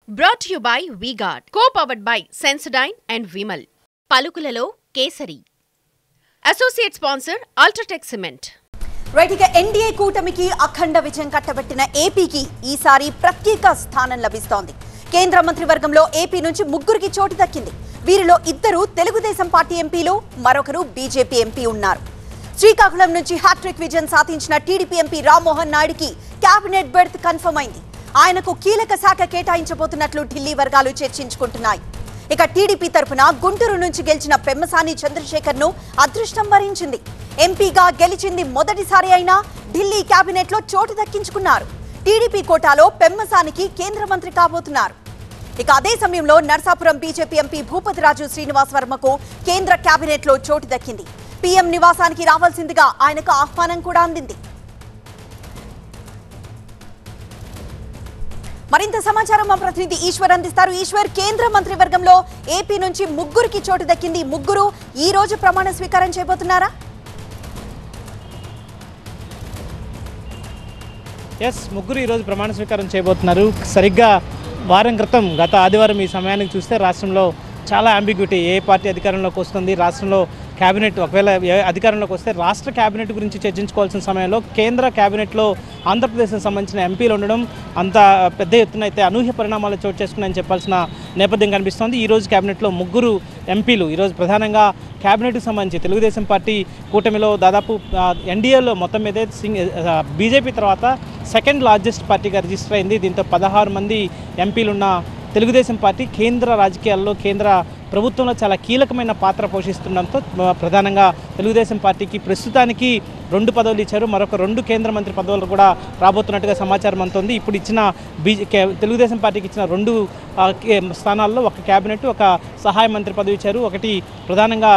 Brought to you by V-Guard, co-powered by Sensodyne and Vimal. పలుకులలో Kesari. Associate sponsor UltraTech cement. Right, ఇక ఎన్డీఏ కూటమికి అఖండ విజయం కట్టబెట్టిన ఏపీకి ఈసారి ప్రత్యేక స్థానం లభిస్తోంది. కేంద్ర మంత్రివర్గంలో ఏపీ నుంచి ముగ్గురికి చోటు దక్కింది. వీరిలో ఇద్దరు తెలుగుదేశం పార్టీ ఎంపీలు, మరొకరు బీజేపీ ఎంపీ ఉన్నారు. శ్రీకాకుళం నుంచి హ్యాట్రిక్ విజయం సాధించిన టీడీపీ ఎంపీ రామ్మోహన్ నాయుడుకి కేబినెట్ బెర్త్ కన్ఫర్మ్ అయింది. ఆయనకు కీలక శాఖ కేటాయించబోతున్నట్లు ఢిల్లీ వర్గాలు చర్చించుకుంటున్నాయి. ఇక టీడీపీ తరపున గుంటూరు నుంచి గెలిచిన పెమ్మసాని చంద్రశేఖర్ ను అదృష్టం వరించింది. ఎంపీగా గెలిచింది మొదటిసారి అయినా ఢిల్లీ కేబినెట్ లో చోటు దక్కించుకున్నారు. టీడీపీ కోటాలో పెమ్మసానికి కేంద్ర మంత్రి కాబోతున్నారు. ఇక అదే సమయంలో నర్సాపురం బీజేపీ ఎంపీ భూపతిరాజు శ్రీనివాస్ వర్మకు కేంద్ర కేబినెట్ లో చోటు దక్కింది. పీఎం నివాసానికి రావాల్సిందిగా ఆయనకు ఆహ్వానం కూడా అందింది. మరింత సమాచారం మా ప్రతినిధి ఈశ్వర్ అందిస్తారు. ఈశ్వర్, కేంద్ర మంత్రివర్గంలో ఏపీ నుంచి ముగ్గురికి చోటు దక్కింది. ముగ్గురు ఈ రోజు ప్రమాణ స్వీకారం చేయబోతున్నారా? ముగ్గురు ఈరోజు ప్రమాణ స్వీకారం చేయబోతున్నారు. సరిగ్గా వారం క్రితం గత ఆదివారం ఈ సమయానికి చూస్తే రాష్ట్రంలో చాలా అంబిగ్యూటీ. ఏ పార్టీ అధికారంలోకి వస్తుంది, రాష్ట్రంలో క్యాబినెట్ ఒకవేళ అధికారంలోకి వస్తే రాష్ట్ర క్యాబినెట్ గురించి చర్చించుకోవాల్సిన సమయంలో కేంద్ర క్యాబినెట్లో ఆంధ్రప్రదేశ్కి సంబంధించిన ఎంపీలు ఉండడం అంత పెద్ద ఎత్తున అయితే అనూహ్య పరిణామాలు చోటు చేసుకున్నాయని చెప్పాల్సిన నేపథ్యం కనిపిస్తోంది. ఈరోజు క్యాబినెట్లో ముగ్గురు ఎంపీలు ఈరోజు ప్రధానంగా క్యాబినెట్కి సంబంధించి తెలుగుదేశం పార్టీ కూటమిలో దాదాపు ఎన్డీఏలో మొత్తం మీదే బీజేపీ తర్వాత సెకండ్ లార్జెస్ట్ పార్టీగా రిజిస్టర్ అయింది. దీంతో 16 మంది ఎంపీలున్న తెలుగుదేశం పార్టీ కేంద్ర రాజకీయాల్లో, కేంద్ర ప్రభుత్వంలో చాలా కీలకమైన పాత్ర పోషిస్తుండడంతో ప్రధానంగా తెలుగుదేశం పార్టీకి ప్రస్తుతానికి 2 పదవులు ఇచ్చారు. మరొక 2 కేంద్ర మంత్రి పదవులు కూడా రాబోతున్నట్టుగా సమాచారం అందుతోంది. ఇప్పుడు ఇచ్చిన తెలుగుదేశం పార్టీకి ఇచ్చిన 2 స్థానాల్లో ఒక క్యాబినెట్, ఒక సహాయ మంత్రి పదవి ఇచ్చారు. ఒకటి ప్రధానంగా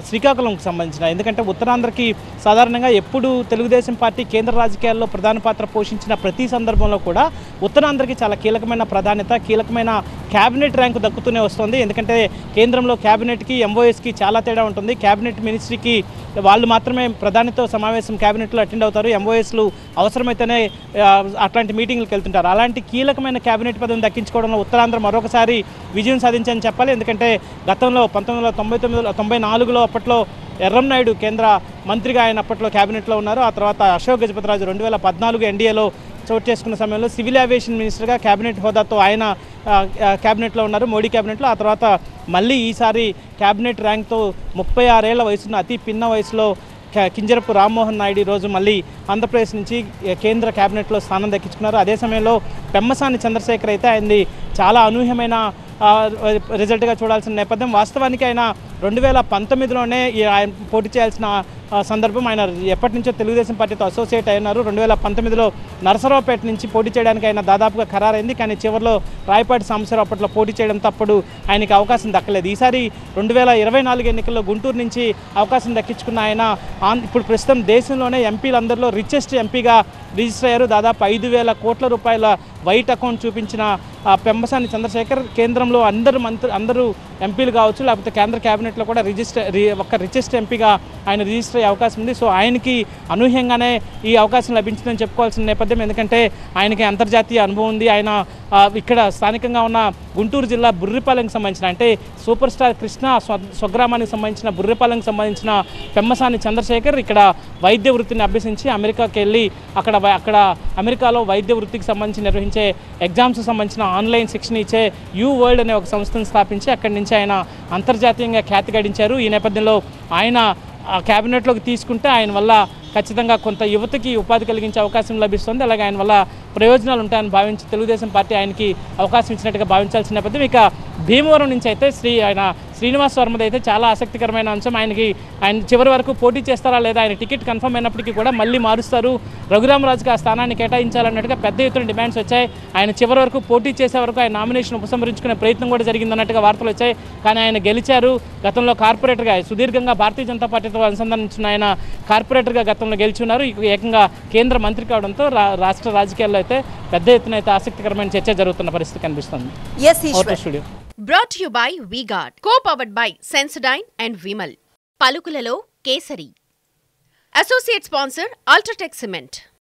శ్రీకాకుళంకి సంబంధించిన, ఎందుకంటే ఉత్తరాంధ్రకి సాధారణంగా ఎప్పుడు తెలుగుదేశం పార్టీ కేంద్ర రాజకీయాల్లో ప్రధాన పాత్ర పోషించిన ప్రతి సందర్భంలో కూడా ఉత్తరాంధ్రకి చాలా కీలకమైన ప్రాధాన్యత, కీలకమైన క్యాబినెట్ ర్యాంకు దక్కుతూనే వస్తుంది. ఎందుకంటే కేంద్రంలో క్యాబినెట్కి ఎంఓఎస్కి చాలా తేడా ఉంటుంది. క్యాబినెట్ మినిస్ట్రీకి వాళ్ళు మాత్రమే ప్రధానితో సమావేశం క్యాబినెట్లో అటెండ్ అవుతారు. ఎంఓఎస్లు అవసరమైతేనే అట్లాంటి మీటింగ్లకు వెళ్తుంటారు. అలాంటి కీలకమైన క్యాబినెట్ పదవిని దక్కించుకోవడంలో ఉత్తరాంధ్ర మరొకసారి విజయం సాధించని చెప్పాలి. ఎందుకంటే గతంలో 1994లో అప్పట్లో ఎర్రంనాయుడు కేంద్ర మంత్రిగా ఆయన అప్పట్లో క్యాబినెట్లో ఉన్నారు. ఆ తర్వాత అశోక్ గజపతిరాజు 2014 ఎన్డీఏలో చోటు చేసుకున్న సమయంలో సివిల్ ఏవియేషన్ మినిస్టర్గా క్యాబినెట్ హోదాతో ఆయన క్యాబినెట్లో ఉన్నారు, మోడీ క్యాబినెట్లో. ఆ తర్వాత మళ్ళీ ఈసారి క్యాబినెట్ ర్యాంక్తో 36 ఏళ్ల వయసున్న అతి పిన్న వయసులో కింజరపు రామ్మోహన్ నాయుడు ఈరోజు మళ్ళీ ఆంధ్రప్రదేశ్ నుంచి కేంద్ర క్యాబినెట్లో స్థానం దక్కించుకున్నారు. అదే సమయంలో పెమ్మసాని చంద్రశేఖర్ అయితే ఆయనది చాలా అనూహ్యమైన రిజల్ట్గా చూడాల్సిన నేపథ్యం. వాస్తవానికి ఆయన 2019లోనే ఆయన పోటీ చేయాల్సిన సందర్భం. ఆయన ఎప్పటి నుంచో తెలుగుదేశం పార్టీతో అసోసియేట్ అయినారు. 2019లో నరసరావుపేట నుంచి పోటీ చేయడానికి ఆయన దాదాపుగా ఖరారైంది. కానీ చివరిలో రాయపాటి సాంబశివరావు అప్పట్లో పోటీ చేయడంతో అప్పుడు ఆయనకి అవకాశం దక్కలేదు. ఈసారి 2024 ఎన్నికల్లో గుంటూరు నుంచి అవకాశం దక్కించుకున్న ఆయన ఇప్పుడు ప్రస్తుతం దేశంలోనే ఎంపీలందరిలో రిచెస్ట్ ఎంపీగా రిజిస్టర్ అయ్యారు. దాదాపు 5,000 కోట్ల రూపాయల వైట్ అకౌంట్ చూపించిన పెమ్మసాని చంద్రశేఖర్ కేంద్రంలో అందరూ ఎంపీలు కావచ్చు, లేకపోతే కేంద్ర క్యాబినెట్లో కూడా ఒక రిచెస్ట్ ఎంపీగా ఆయన రిజిస్టర్ అయ్యే అవకాశం ఉంది. సో ఆయనకి అనూహ్యంగానే ఈ అవకాశం లభించిందని చెప్పుకోవాల్సిన నేపథ్యం. ఎందుకంటే ఆయనకి అంతర్జాతీయ అనుభవం ఉంది. ఆయన ఇక్కడ స్థానికంగా ఉన్న గుంటూరు జిల్లా బుర్రిపాలెంకి సంబంధించిన, అంటే సూపర్ స్టార్ కృష్ణ స్వగ్రామానికి సంబంధించిన బుర్రిపాలెంకి సంబంధించిన పెమ్మసాని చంద్రశేఖర్ ఇక్కడ వైద్య వృత్తిని అభ్యసించి అమెరికాకి వెళ్ళి అక్కడ అమెరికాలో వైద్య వృత్తికి సంబంధించి నిర్వహించే ఎగ్జామ్స్కి సంబంధించిన ఆన్లైన్ శిక్షణ ఇచ్చే యూ వరల్డ్ అనే ఒక సంస్థను స్థాపించి అక్కడి నుంచి ఆయన అంతర్జాతీయంగా ఖ్యాతి గడించారు. ఈ నేపథ్యంలో ఆయన క్యాబినెట్లోకి తీసుకుంటే ఆయన వల్ల ఖచ్చితంగా కొంత యువతకి ఉపాధి కలిగించే అవకాశం లభిస్తుంది. అలాగే ఆయన వల్ల ప్రయోజనాలు ఉంటాయని భావించి తెలుగుదేశం పార్టీ ఆయనకి అవకాశం ఇచ్చినట్టుగా భావించాల్సిన నేపథ్యం. ఇక భీమవరం నుంచి అయితే శ్రీనివాస్ వర్మది అయితే చాలా ఆసక్తికరమైన అంశం. ఆయన చివరి వరకు పోటీ చేస్తారా లేదా, ఆయన టికెట్ కన్ఫర్మ్ అయినప్పటికీ కూడా మళ్ళీ మారుస్తారు, రఘురామరాజుకి ఆ స్థానాన్ని కేటాయించాలన్నట్టుగా పెద్ద ఎత్తున డిమాండ్స్ వచ్చాయి. ఆయన చివరి వరకు పోటీ చేసే వరకు ఆయన నామినేషన్ ఉపసంహరించుకునే ప్రయత్నం కూడా జరిగిందన్నట్టుగా వార్తలు వచ్చాయి. కానీ ఆయన గెలిచారు. గతంలో కార్పొరేటర్గా సుదీర్ఘంగా భారతీయ జనతా పార్టీతో అనుసంధానించిన ఆయన కార్పొరేటర్గా గతంలో గెలిచున్నారు. ఏకంగా కేంద్ర మంత్రి కావడంతో రాష్ట్ర రాజకీయాల్లో అయితే పెద్ద ఎత్తున అయితే ఆసక్తికరమైన చర్చ జరుగుతున్న పరిస్థితి కనిపిస్తుంది. Brought to you by V-Guard, co-powered by Sensodyne and Vimal. పలుకులలో Kesari. Associate sponsor UltraTech cement.